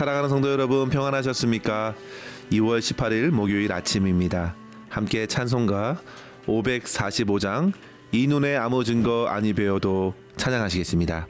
사랑하는 성도 여러분, 평안하셨습니까? 2월 18일 목요일 아침입니다. 함께 찬송가 545장 이 눈에 아무 증거 아니 배워도 찬양하시겠습니다.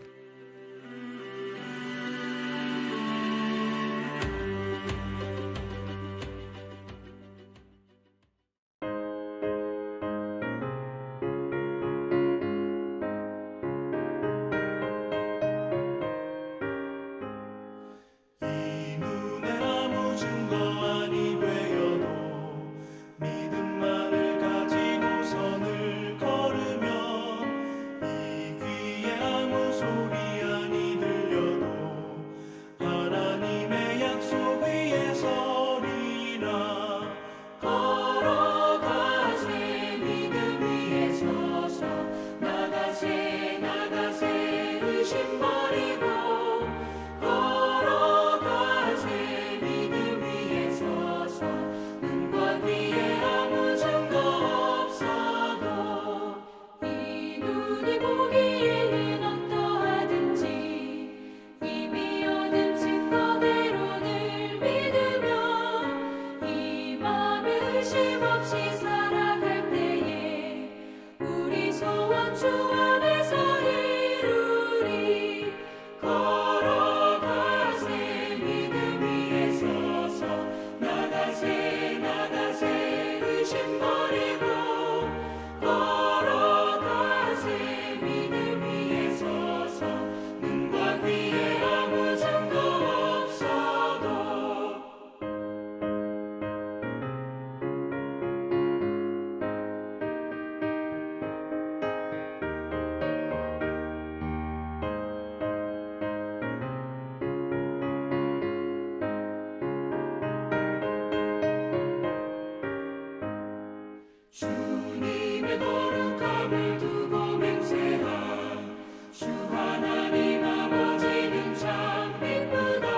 주님의 거룩함을 두고 맹세한 주 하나님 아버지는 참 이쁘다.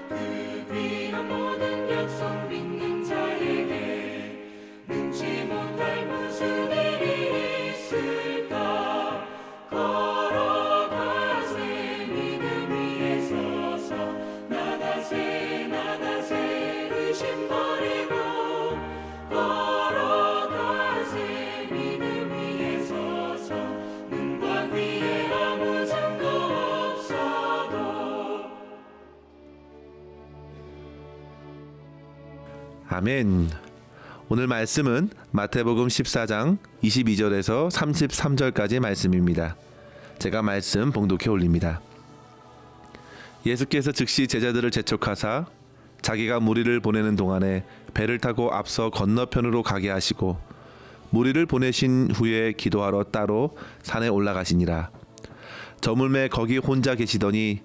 그 귀한 모든 약속 믿는 자에게 능치 못할 무슨 일이 있을까. 걸어가세 믿음 위에 서서 나가세 나가세 의심 버리고 아멘. 오늘 말씀은 마태복음 14장 22절에서 33절까지 말씀입니다. 제가 말씀 봉독해 올립니다. 예수께서 즉시 제자들을 재촉하사 자기가 무리를 보내는 동안에 배를 타고 앞서 건너편으로 가게 하시고 무리를 보내신 후에 기도하러 따로 산에 올라가시니라. 저물매 거기 혼자 계시더니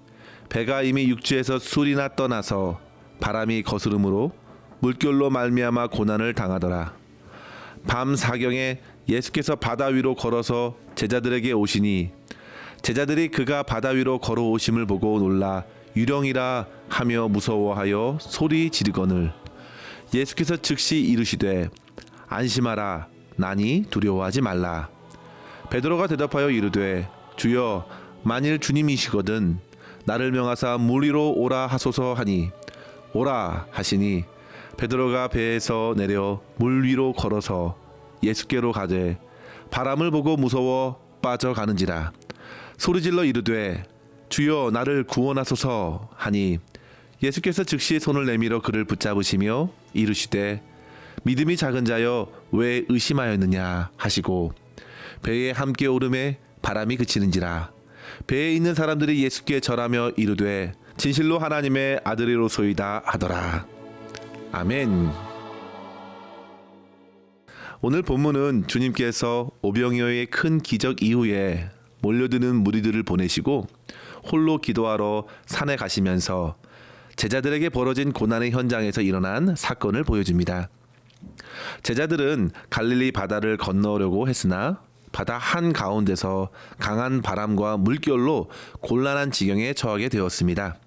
배가 이미 육지에서 술이나 떠나서 바람이 거스름으로 물결로 말미암아 고난을 당하더라. 밤 사경에 예수께서 바다 위로 걸어서 제자들에게 오시니 제자들이 그가 바다 위로 걸어오심을 보고 놀라 유령이라 하며 무서워하여 소리 지르거늘 예수께서 즉시 이르시되 안심하라 나니 두려워하지 말라. 베드로가 대답하여 이르되 주여 만일 주님이시거든 나를 명하사 물 위로 오라 하소서 하니 오라 하시니 베드로가 배에서 내려 물 위로 걸어서 예수께로 가되 바람을 보고 무서워 빠져가는지라. 소리질러 이르되 주여 나를 구원하소서 하니 예수께서 즉시 손을 내밀어 그를 붙잡으시며 이르시되 믿음이 작은 자여 왜 의심하였느냐 하시고 배에 함께 오름에 바람이 그치는지라. 배에 있는 사람들이 예수께 절하며 이르되 진실로 하나님의 아들이로소이다 하더라. 아멘. 오늘 본문은 주님께서 오병이어의 큰 기적 이후에 몰려드는 무리들을 보내시고 홀로 기도하러 산에 가시면서 제자들에게 벌어진 고난의 현장에서 일어난 사건을 보여줍니다. 제자들은 갈릴리 바다를 건너려고 했으나 바다 한가운데서 강한 바람과 물결로 곤란한 지경에 처하게 되었습니다.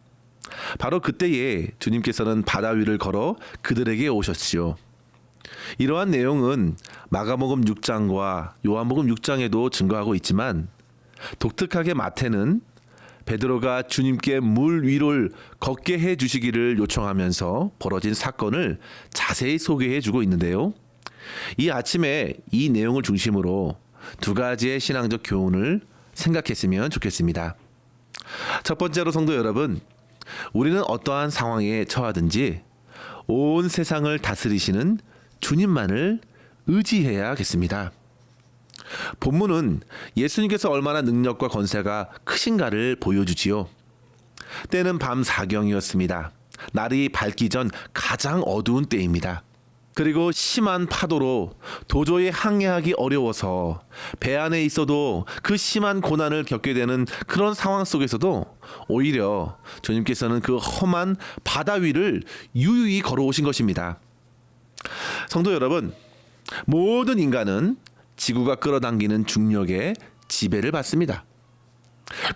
바로 그때에 주님께서는 바다 위를 걸어 그들에게 오셨지요. 이러한 내용은 마가복음 6장과 요한복음 6장에도 증거하고 있지만 독특하게 마태는 베드로가 주님께 물 위를 걷게 해 주시기를 요청하면서 벌어진 사건을 자세히 소개해 주고 있는데요. 이 아침에 이 내용을 중심으로 두 가지의 신앙적 교훈을 생각했으면 좋겠습니다. 첫 번째로 성도 여러분, 우리는 어떠한 상황에 처하든지 온 세상을 다스리시는 주님만을 의지해야겠습니다. 본문은 예수님께서 얼마나 능력과 권세가 크신가를 보여주지요. 때는 밤 4경이었습니다. 날이 밝기 전 가장 어두운 때입니다. 그리고 심한 파도로 도저히 항해하기 어려워서 배 안에 있어도 그 심한 고난을 겪게 되는 그런 상황 속에서도 오히려 주님께서는 그 험한 바다 위를 유유히 걸어오신 것입니다. 성도 여러분, 모든 인간은 지구가 끌어당기는 중력에 지배를 받습니다.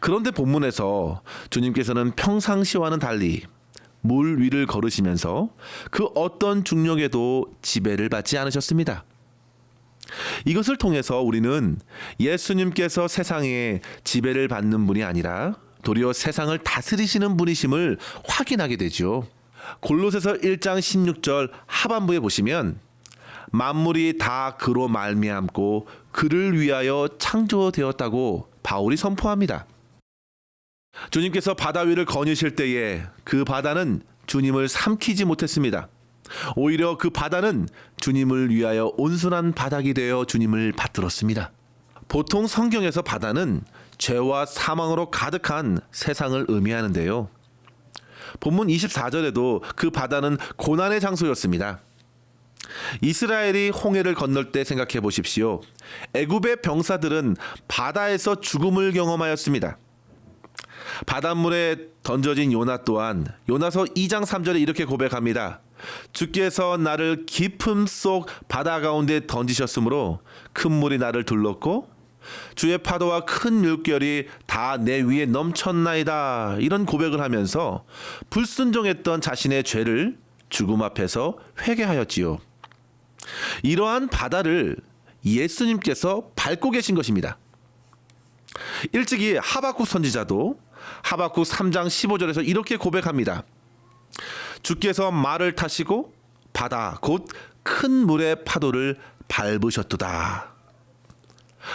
그런데 본문에서 주님께서는 평상시와는 달리 물 위를 걸으시면서 그 어떤 중력에도 지배를 받지 않으셨습니다. 이것을 통해서 우리는 예수님께서 세상에 지배를 받는 분이 아니라 도리어 세상을 다스리시는 분이심을 확인하게 되죠. 골로새서 1장 16절 하반부에 보시면 만물이 다 그로 말미암고 그를 위하여 창조되었다고 바울이 선포합니다. 주님께서 바다 위를 거니실 때에 그 바다는 주님을 삼키지 못했습니다. 오히려 그 바다는 주님을 위하여 온순한 바닥이 되어 주님을 받들었습니다. 보통 성경에서 바다는 죄와 사망으로 가득한 세상을 의미하는데요. 본문 24절에도 그 바다는 고난의 장소였습니다. 이스라엘이 홍해를 건널 때 생각해 보십시오. 애굽의 병사들은 바다에서 죽음을 경험하였습니다. 바닷물에 던져진 요나 또한 요나서 2장 3절에 이렇게 고백합니다. 주께서 나를 깊음 속 바다 가운데 던지셨으므로 큰 물이 나를 둘렀고 주의 파도와 큰 물결이 다 내 위에 넘쳤나이다. 이런 고백을 하면서 불순종했던 자신의 죄를 죽음 앞에서 회개하였지요. 이러한 바다를 예수님께서 밟고 계신 것입니다. 일찍이 하박국 선지자도 하박국 3장 15절에서 이렇게 고백합니다. 주께서 말을 타시고 바다 곧 큰 물의 파도를 밟으셨도다.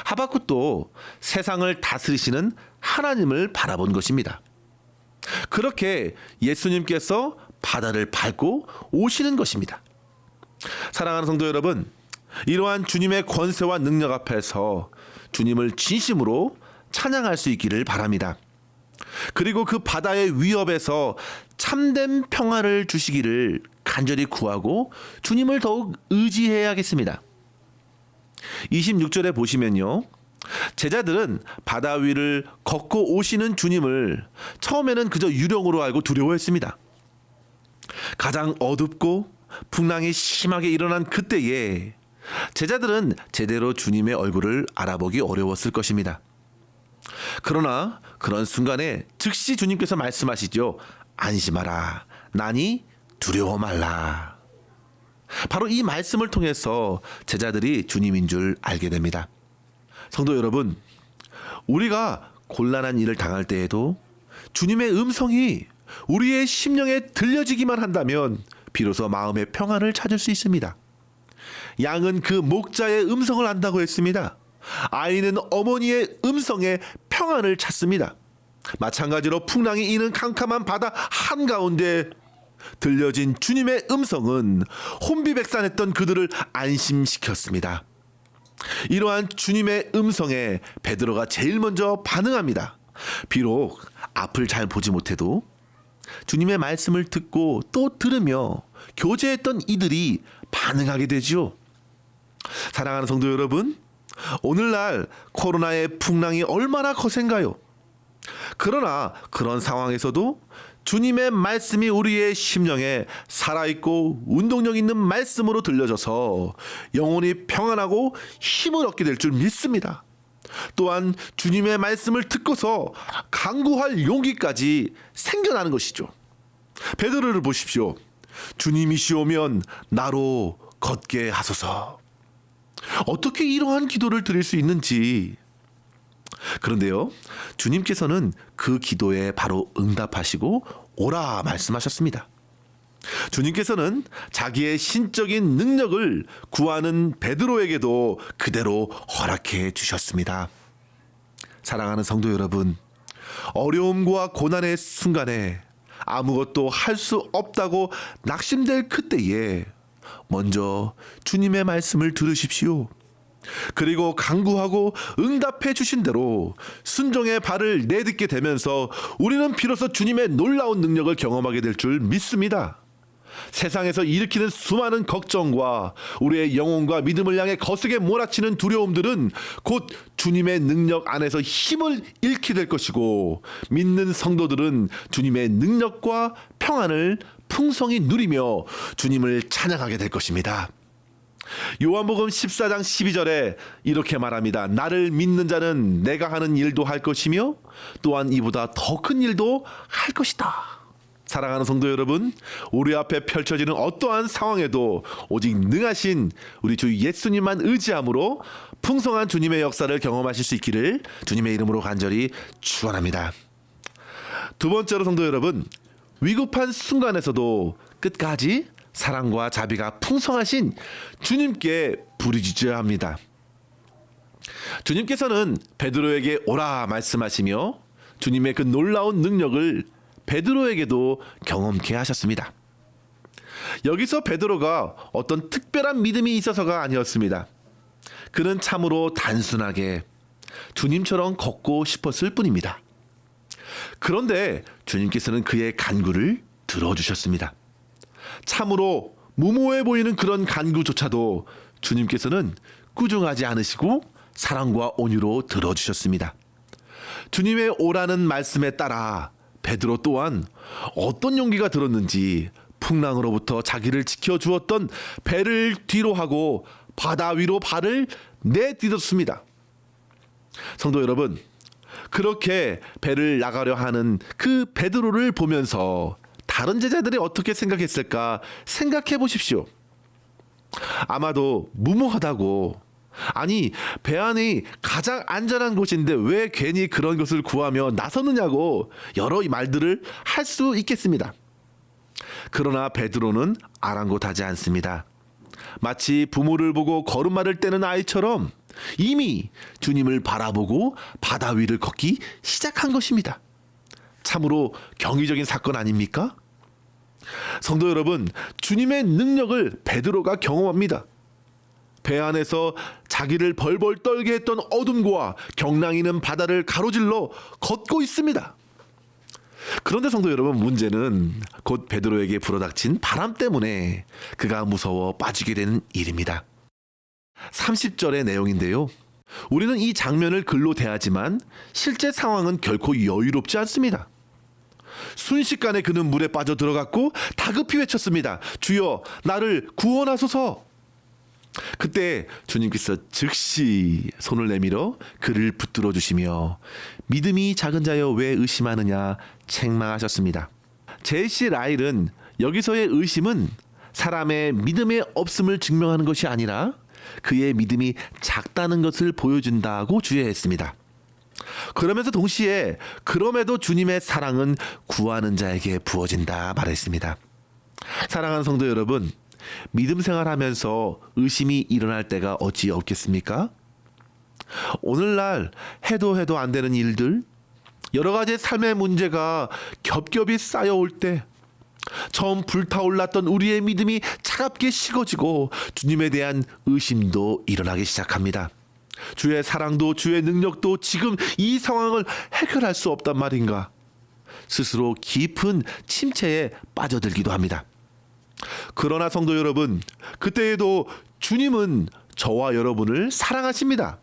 하박국도 세상을 다스리시는 하나님을 바라본 것입니다. 그렇게 예수님께서 바다를 밟고 오시는 것입니다. 사랑하는 성도 여러분, 이러한 주님의 권세와 능력 앞에서 주님을 진심으로 찬양할 수 있기를 바랍니다. 그리고 그 바다의 위협에서 참된 평화를 주시기를 간절히 구하고 주님을 더욱 의지해야겠습니다. 26절에 보시면요, 제자들은 바다 위를 걷고 오시는 주님을 처음에는 그저 유령으로 알고 두려워했습니다. 가장 어둡고 풍랑이 심하게 일어난 그때에 제자들은 제대로 주님의 얼굴을 알아보기 어려웠을 것입니다. 그러나 그런 순간에 즉시 주님께서 말씀하시죠. 안심하라. 나니 두려워 말라. 바로 이 말씀을 통해서 제자들이 주님인 줄 알게 됩니다. 성도 여러분, 우리가 곤란한 일을 당할 때에도 주님의 음성이 우리의 심령에 들려지기만 한다면 비로소 마음의 평안을 찾을 수 있습니다. 양은 그 목자의 음성을 안다고 했습니다. 아이는 어머니의 음성에 평안을 찾습니다. 마찬가지로 풍랑이 이는 캄캄한 바다 한가운데 들려진 주님의 음성은 혼비백산했던 그들을 안심시켰습니다. 이러한 주님의 음성에 베드로가 제일 먼저 반응합니다. 비록 앞을 잘 보지 못해도 주님의 말씀을 듣고 또 들으며 교제했던 이들이 반응하게 되죠. 사랑하는 성도 여러분, 오늘날 코로나의 풍랑이 얼마나 거센가요? 그러나 그런 상황에서도 주님의 말씀이 우리의 심령에 살아있고 운동력 있는 말씀으로 들려져서 영혼이 평안하고 힘을 얻게 될 줄 믿습니다. 또한 주님의 말씀을 듣고서 강구할 용기까지 생겨나는 것이죠. 베드로를 보십시오. 주님이시오면 나로 걷게 하소서. 어떻게 이러한 기도를 드릴 수 있는지. 그런데요, 주님께서는 그 기도에 바로 응답하시고 오라 말씀하셨습니다. 주님께서는 자기의 신적인 능력을 구하는 베드로에게도 그대로 허락해 주셨습니다. 사랑하는 성도 여러분, 어려움과 고난의 순간에 아무것도 할 수 없다고 낙심될 그때에 먼저 주님의 말씀을 들으십시오. 그리고 간구하고 응답해 주신 대로 순종의 발을 내딛게 되면서 우리는 비로소 주님의 놀라운 능력을 경험하게 될 줄 믿습니다. 세상에서 일으키는 수많은 걱정과 우리의 영혼과 믿음을 향해 거세게 몰아치는 두려움들은 곧 주님의 능력 안에서 힘을 잃게 될 것이고, 믿는 성도들은 주님의 능력과 평안을 풍성히 누리며 주님을 찬양하게 될 것입니다. 요한복음 14장 12절에 이렇게 말합니다. 나를 믿는 자는 내가 하는 일도 할 것이며 또한 이보다 더 큰 일도 할 것이다. 사랑하는 성도 여러분, 우리 앞에 펼쳐지는 어떠한 상황에도 오직 능하신 우리 주 예수님만 의지함으로 풍성한 주님의 역사를 경험하실 수 있기를 주님의 이름으로 간절히 축원합니다. 두 번째로 성도 여러분, 위급한 순간에서도 끝까지 사랑과 자비가 풍성하신 주님께 부르짖어야 합니다. 주님께서는 베드로에게 오라 말씀하시며 주님의 그 놀라운 능력을 베드로에게도 경험케 하셨습니다. 여기서 베드로가 어떤 특별한 믿음이 있어서가 아니었습니다. 그는 참으로 단순하게 주님처럼 걷고 싶었을 뿐입니다. 그런데 주님께서는 그의 간구를 들어주셨습니다. 참으로 무모해 보이는 그런 간구조차도 주님께서는 꾸중하지 않으시고 사랑과 온유로 들어주셨습니다. 주님의 오라는 말씀에 따라 베드로 또한 어떤 용기가 들었는지 풍랑으로부터 자기를 지켜주었던 배를 뒤로 하고 바다 위로 발을 내딛었습니다. 성도 여러분, 그렇게 배를 나가려 하는 그 베드로를 보면서 다른 제자들이 어떻게 생각했을까 생각해 보십시오. 아마도 무모하다고, 아니 배 안이 가장 안전한 곳인데 왜 괜히 그런 것을 구하며 나서느냐고 여러 말들을 할 수 있겠습니다. 그러나 베드로는 아랑곳하지 않습니다. 마치 부모를 보고 걸음마를 떼는 아이처럼 이미 주님을 바라보고 바다 위를 걷기 시작한 것입니다. 참으로 경이적인 사건 아닙니까? 성도 여러분, 주님의 능력을 베드로가 경험합니다. 배 안에서 자기를 벌벌 떨게 했던 어둠과 경랑이는 바다를 가로질러 걷고 있습니다. 그런데 성도 여러분, 문제는 곧 베드로에게 불어닥친 바람 때문에 그가 무서워 빠지게 되는 일입니다. 30절의 내용인데요. 우리는 이 장면을 글로 대하지만 실제 상황은 결코 여유롭지 않습니다. 순식간에 그는 물에 빠져 들어갔고 다급히 외쳤습니다. 주여, 나를 구원하소서. 그때 주님께서 즉시 손을 내밀어 그를 붙들어 주시며 믿음이 작은 자여 왜 의심하느냐 책망하셨습니다. 제시 라일은 여기서의 의심은 사람의 믿음의 없음을 증명하는 것이 아니라 그의 믿음이 작다는 것을 보여준다고 주의했습니다. 그러면서 동시에 그럼에도 주님의 사랑은 구하는 자에게 부어진다 말했습니다. 사랑하는 성도 여러분, 믿음 생활하면서 의심이 일어날 때가 어찌 없겠습니까? 오늘날 해도 안 되는 일들, 여러 가지 삶의 문제가 겹겹이 쌓여올 때 처음 불타올랐던 우리의 믿음이 차갑게 식어지고 주님에 대한 의심도 일어나기 시작합니다. 주의 사랑도 주의 능력도 지금 이 상황을 해결할 수 없단 말인가? 스스로 깊은 침체에 빠져들기도 합니다. 그러나 성도 여러분, 그때에도 주님은 저와 여러분을 사랑하십니다.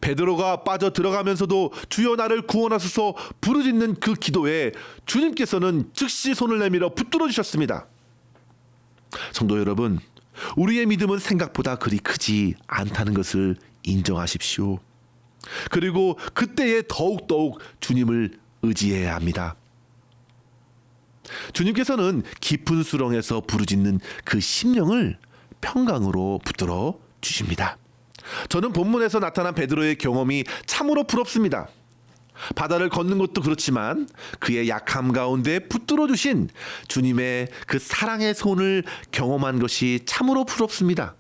베드로가 빠져 들어가면서도 주여 나를 구원하소서 부르짖는 그 기도에 주님께서는 즉시 손을 내밀어 붙들어 주셨습니다. 성도 여러분, 우리의 믿음은 생각보다 그리 크지 않다는 것을 인정하십시오. 그리고 그때에 더욱 주님을 의지해야 합니다. 주님께서는 깊은 수렁에서 부르짖는 그 심령을 평강으로 붙들어 주십니다. 저는 본문에서 나타난 베드로의 경험이 참으로 부럽습니다. 바다를 걷는 것도 그렇지만 그의 약함 가운데 붙들어 주신 주님의 그 사랑의 손을 경험한 것이 참으로 부럽습니다.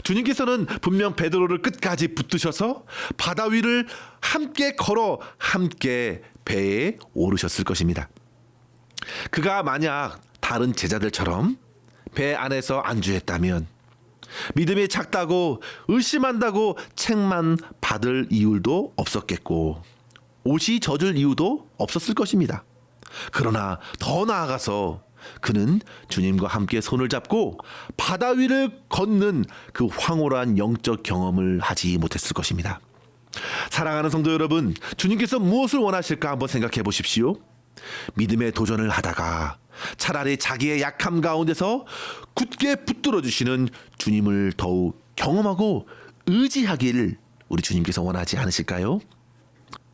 주님께서는 분명 베드로를 끝까지 붙드셔서 바다 위를 함께 걸어 함께 배에 오르셨을 것입니다. 그가 만약 다른 제자들처럼 배 안에서 안주했다면 믿음이 작다고 의심한다고 책만 받을 이유도 없었겠고 옷이 젖을 이유도 없었을 것입니다. 그러나 더 나아가서 그는 주님과 함께 손을 잡고 바다 위를 걷는 그 황홀한 영적 경험을 하지 못했을 것입니다. 사랑하는 성도 여러분, 주님께서 무엇을 원하실까 한번 생각해 보십시오. 믿음의 도전을 하다가 차라리 자기의 약함 가운데서 굳게 붙들어 주시는 주님을 더욱 경험하고 의지하기를 우리 주님께서 원하지 않으실까요?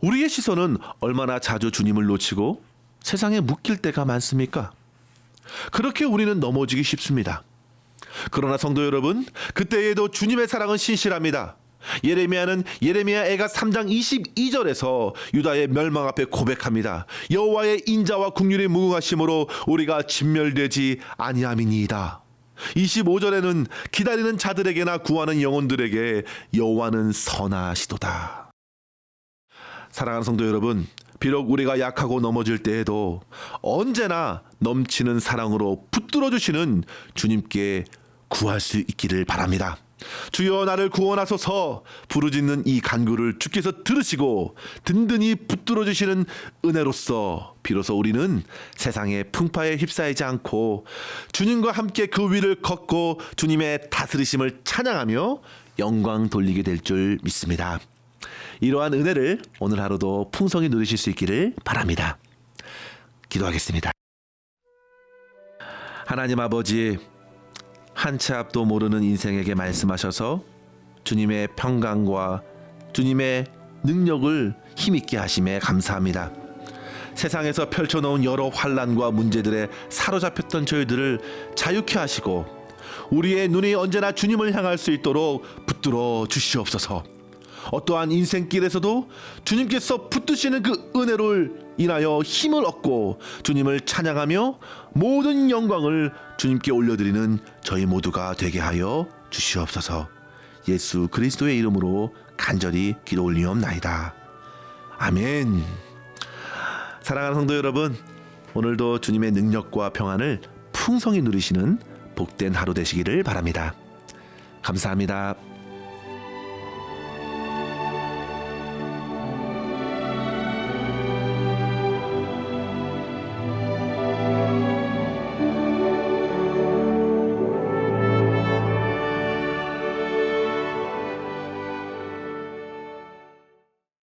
우리의 시선은 얼마나 자주 주님을 놓치고 세상에 묶일 때가 많습니까? 그렇게 우리는 넘어지기 쉽습니다. 그러나 성도 여러분, 그때에도 주님의 사랑은 신실합니다. 예레미야는 예레미야 애가 3장 22절에서 유다의 멸망 앞에 고백합니다. 여호와의 인자와 긍휼이 무궁하심으로 우리가 진멸되지 아니함이니이다. 25절에는 기다리는 자들에게나 구하는 영혼들에게 여호와는 선하시도다. 사랑하는 성도 여러분, 비록 우리가 약하고 넘어질 때에도 언제나 넘치는 사랑으로 붙들어 주시는 주님께 구할 수 있기를 바랍니다. 주여 나를 구원하소서 부르짖는 이 간구를 주께서 들으시고 든든히 붙들어 주시는 은혜로서 비로소 우리는 세상의 풍파에 휩싸이지 않고 주님과 함께 그 위를 걷고 주님의 다스리심을 찬양하며 영광 돌리게 될 줄 믿습니다. 이러한 은혜를 오늘 하루도 풍성히 누리실 수 있기를 바랍니다. 기도하겠습니다. 하나님 아버지, 한 치 앞도 모르는 인생에게 말씀하셔서 주님의 평강과 주님의 능력을 힘있게 하심에 감사합니다. 세상에서 펼쳐놓은 여러 환난과 문제들에 사로잡혔던 저희들을 자유케 하시고 우리의 눈이 언제나 주님을 향할 수 있도록 붙들어 주시옵소서. 어떠한 인생길에서도 주님께서 붙드시는 그 은혜를 인하여 힘을 얻고 주님을 찬양하며 모든 영광을 주님께 올려드리는 저희 모두가 되게 하여 주시옵소서. 예수 그리스도의 이름으로 간절히 기도 올리옵나이다. 아멘. 사랑하는 성도 여러분, 오늘도 주님의 능력과 평안을 풍성히 누리시는 복된 하루 되시기를 바랍니다. 감사합니다.